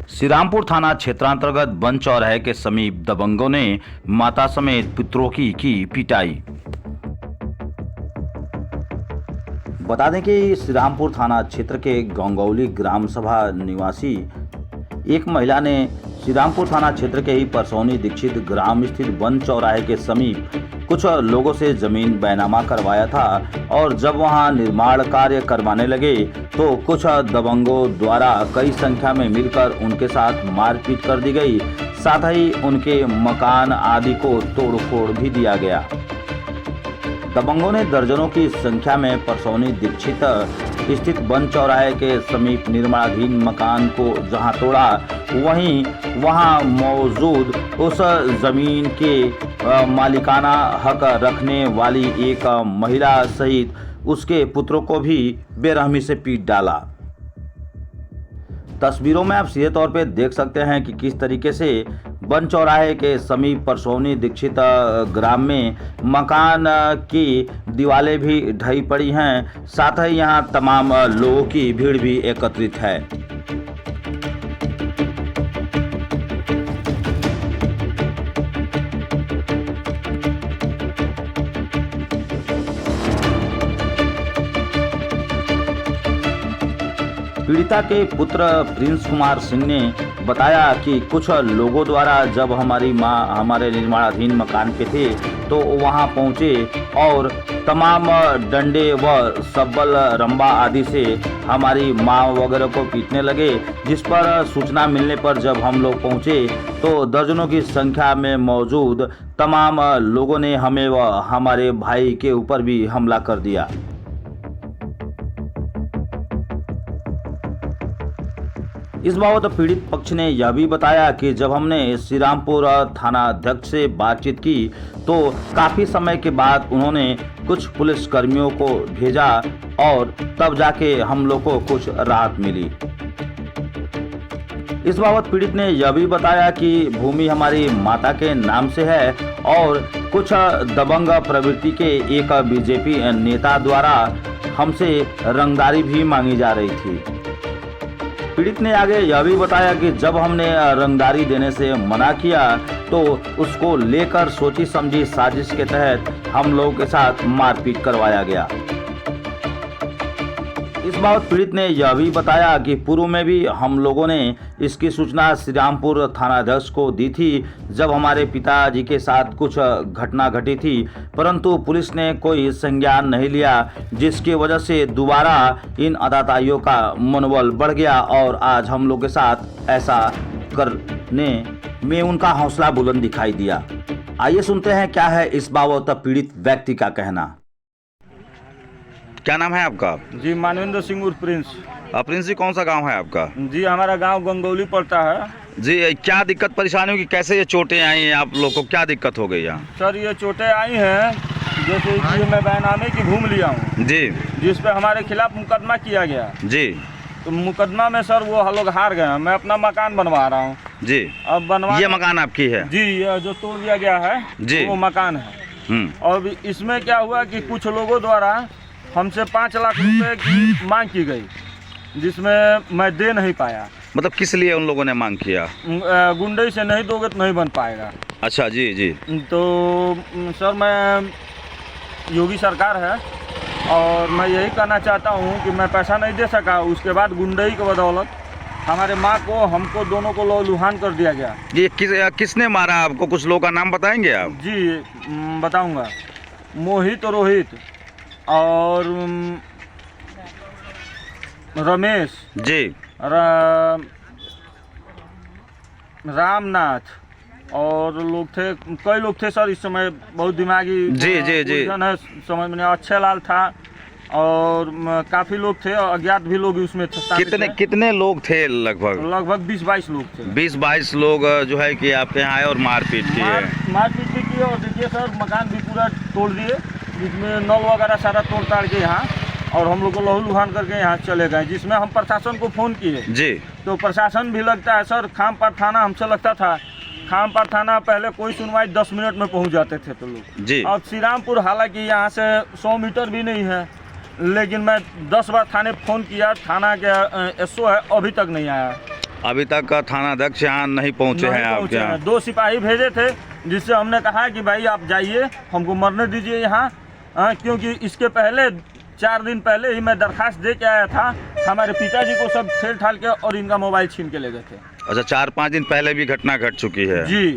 श्रीरामपुर थाना क्षेत्रांतर्गत वन चौराहे के समीप दबंगों ने माता समेत पुत्रों की पिटाई। बता दें कि श्रीरामपुर थाना क्षेत्र के गंगौली ग्राम सभा निवासी एक महिला ने श्रीरामपुर थाना क्षेत्र के ही परसौनी दीक्षित ग्राम स्थित वन चौराहे के समीप कुछ लोगों से जमीन बैनामा करवाया था और जब वहां निर्माण कार्य करवाने लगे तो कुछ दबंगों द्वारा कई संख्या में मिलकर उनके साथ मारपीट कर दी गई। साथ ही उनके मकान आदि को तोड़ फोड़ भी दिया गया। दबंगों ने दर्जनों की संख्या में परसौनी दीक्षित स्थित वन चौराहे के समीप निर्माणाधीन मकान को जहां तोड़ा, वहीं वहां मौजूद उस जमीन के मालिकाना हक रखने वाली एक महिला सहित उसके पुत्रों को भी बेरहमी से पीट डाला। तस्वीरों में आप सीधे तौर पे देख सकते हैं कि किस तरीके से वन चौराहे के समीप परसौनी दीक्षित ग्राम में मकान की दीवारें भी ढही पड़ी हैं। साथ ही यहां तमाम लोगों की भीड़ भी एकत्रित है। पीड़िता के पुत्र प्रिंस कुमार सिंह ने बताया कि कुछ लोगों द्वारा जब हमारी मां हमारे निर्माणाधीन मकान पे थे तो वहां पहुंचे और तमाम डंडे व सब्बल रंबा आदि से हमारी मां वगैरह को पीटने लगे, जिस पर सूचना मिलने पर जब हम लोग पहुंचे तो दर्जनों की संख्या में मौजूद तमाम लोगों ने हमें व हमारे भाई के ऊपर भी हमला कर दिया। इस बाबत पीड़ित पक्ष ने यह भी बताया कि जब हमने श्रीरामपुर थाना अध्यक्ष से बातचीत की तो काफी समय के बाद उन्होंने कुछ पुलिस कर्मियों को भेजा और तब जाके हम लोग को कुछ राहत मिली। इस बाबत पीड़ित ने यह भी बताया कि भूमि हमारी माता के नाम से है और कुछ दबंग प्रवृत्ति के एक बीजेपी नेता द्वारा हमसे रंगदारी भी मांगी जा रही थी। पीड़ित ने आगे यह भी बताया कि जब हमने रंगदारी देने से मना किया तो उसको लेकर सोची समझी साजिश के तहत हम लोगों के साथ मारपीट करवाया गया। इस बाबत पीड़ित ने यह भी बताया कि पूर्व में भी हम लोगों ने इसकी सूचना श्रीरामपुर थानाध्यक्ष को दी थी जब हमारे पिताजी के साथ कुछ घटना घटी थी, परंतु पुलिस ने कोई संज्ञान नहीं लिया, जिसकी वजह से दोबारा इन आतताइयों का मनोबल बढ़ गया और आज हम लोग के साथ ऐसा करने में उनका हौसला बुलंद दिखाई दिया। आइए सुनते हैं क्या है इस बाबत पीड़ित व्यक्ति का कहना। क्या नाम है आपका? जी मानवेंद्र सिंह उर्फ प्रिंस। प्रिंस जी, कौन सा गांव है आपका? जी हमारा गांव गंगौली पड़ता है। जी, क्या दिक्कत परेशानी होगी, कैसे ये चोटें आई हैं आप लोग को, क्या दिक्कत हो गई यहाँ? सर ये चोटें आई हैं जैसे कि मैं बैनामे की भूमि लिया हूँ जी, जिस पे हमारे खिलाफ मुकदमा किया गया जी। तो मुकदमा में सर वो लोग हार गए। मैं अपना मकान बनवा रहा हूँ जी। अब बनवा ये मकान आपकी है? जी, ये जो तोड़ दिया गया है जी, वो मकान है। और इसमें क्या हुआ कि कुछ लोगों द्वारा हमसे 5 लाख रुपए की मांग की गई, जिसमें मैं दे नहीं पाया। मतलब किस लिए उन लोगों ने मांग किया? गुंडई से नहीं दोगे तो नहीं बन पाएगा। अच्छा जी जी। तो सर मैं योगी सरकार है और मैं यही कहना चाहता हूँ कि मैं पैसा नहीं दे सका, उसके बाद गुंडई की बदौलत हमारे माँ को हमको दोनों को लहूलुहान कर दिया गया। ये किसने मारा आपको, कुछ लोगों का नाम बताएंगे आप? जी बताऊँगा। मोहित, रोहित और रमेश जी, रामनाथ और लोग थे, कई लोग थे सर। इस समय बहुत दिमागी जी जी जी है, समझ में नहीं। अक्षय लाल था और काफी लोग थे, अज्ञात भी लोग उसमें थे। कितने लोग थे? लगभग 20-22 लोग थे। 20-22 लोग जो है कि आपके यहाँ आए और मारपीट की है? मारपीट भी की और देखिए सर मकान भी पूरा तोड़ दिए, जिसमें नल वगैरह सारा तोड़ ताड़ के यहाँ और हम लोग को लहूलुहान करके यहाँ चले गए, जिसमें हम प्रशासन को फ़ोन किए जी। तो प्रशासन भी लगता है सर, खामपार थाना हमसे लगता था, खामपार थाना पहले कोई सुनवाई 10 मिनट में पहुँच जाते थे तो लोग जी। और श्रीरामपुर हालांकि यहाँ से 100 मीटर भी नहीं है, लेकिन मैं 10 बार थाने फ़ोन किया, थाना के एसओ है अभी तक नहीं आया। अभी तक थानाध्यक्ष यहाँ नहीं पहुँचे हैं नहीं आपके पहुंचे यहाँ? हैं। 2 सिपाही भेजे थे जिससे हमने कहा कि भाई आप जाइए, हमको मरने दीजिए यहाँ, क्योंकि इसके पहले 4 दिन पहले ही मैं दरखास्त दे के आया था। हमारे पिताजी को सब ठेल ठाल के और इनका मोबाइल छीन के ले गए थे। अच्छा, 4-5 दिन पहले भी घटना घट चुकी है जी।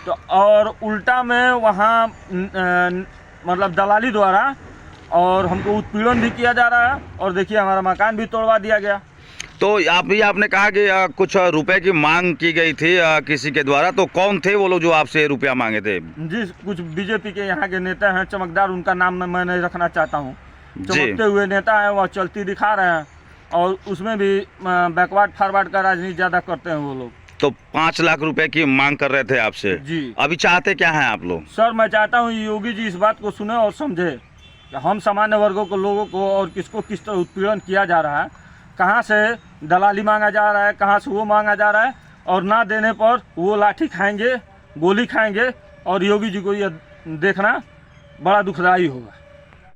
तो और उल्टा में वहाँ मतलब दलाली द्वारा और हमको उत्पीड़न भी किया जा रहा है, और देखिए हमारा मकान भी तोड़वा दिया गया। तो आपने कहा कि कुछ रुपए की मांग की गई थी किसी के द्वारा, तो कौन थे वो लोग जो आपसे रुपया मांगे थे? जी, कुछ बीजेपी के यहाँ के नेता हैं, चमकदार, उनका नाम मैं नहीं रखना चाहता हूँ। चमकते हुए नेता हैं, वह चलती दिखा रहे हैं, और उसमें भी बैकवर्ड फॉरवर्ड का राजनीति ज़्यादा करते हैं वो लोग। तो 5 लाख रुपए की मांग कर रहे थे आपसे? जी। अभी चाहते क्या हैं आप लोग? सर, मैं चाहता हूँ योगी जी इस बात को सुने और समझे कि हम सामान्य वर्गों को, लोगों को, और किसको किस तरह उत्पीड़न किया जा रहा है, कहाँ से दलाली मांगा जा रहा है, कहाँ से वो मांगा जा रहा है, और ना देने पर वो लाठी खाएंगे, गोली खाएंगे, और योगी जी को ये देखना बड़ा दुखदायी होगा।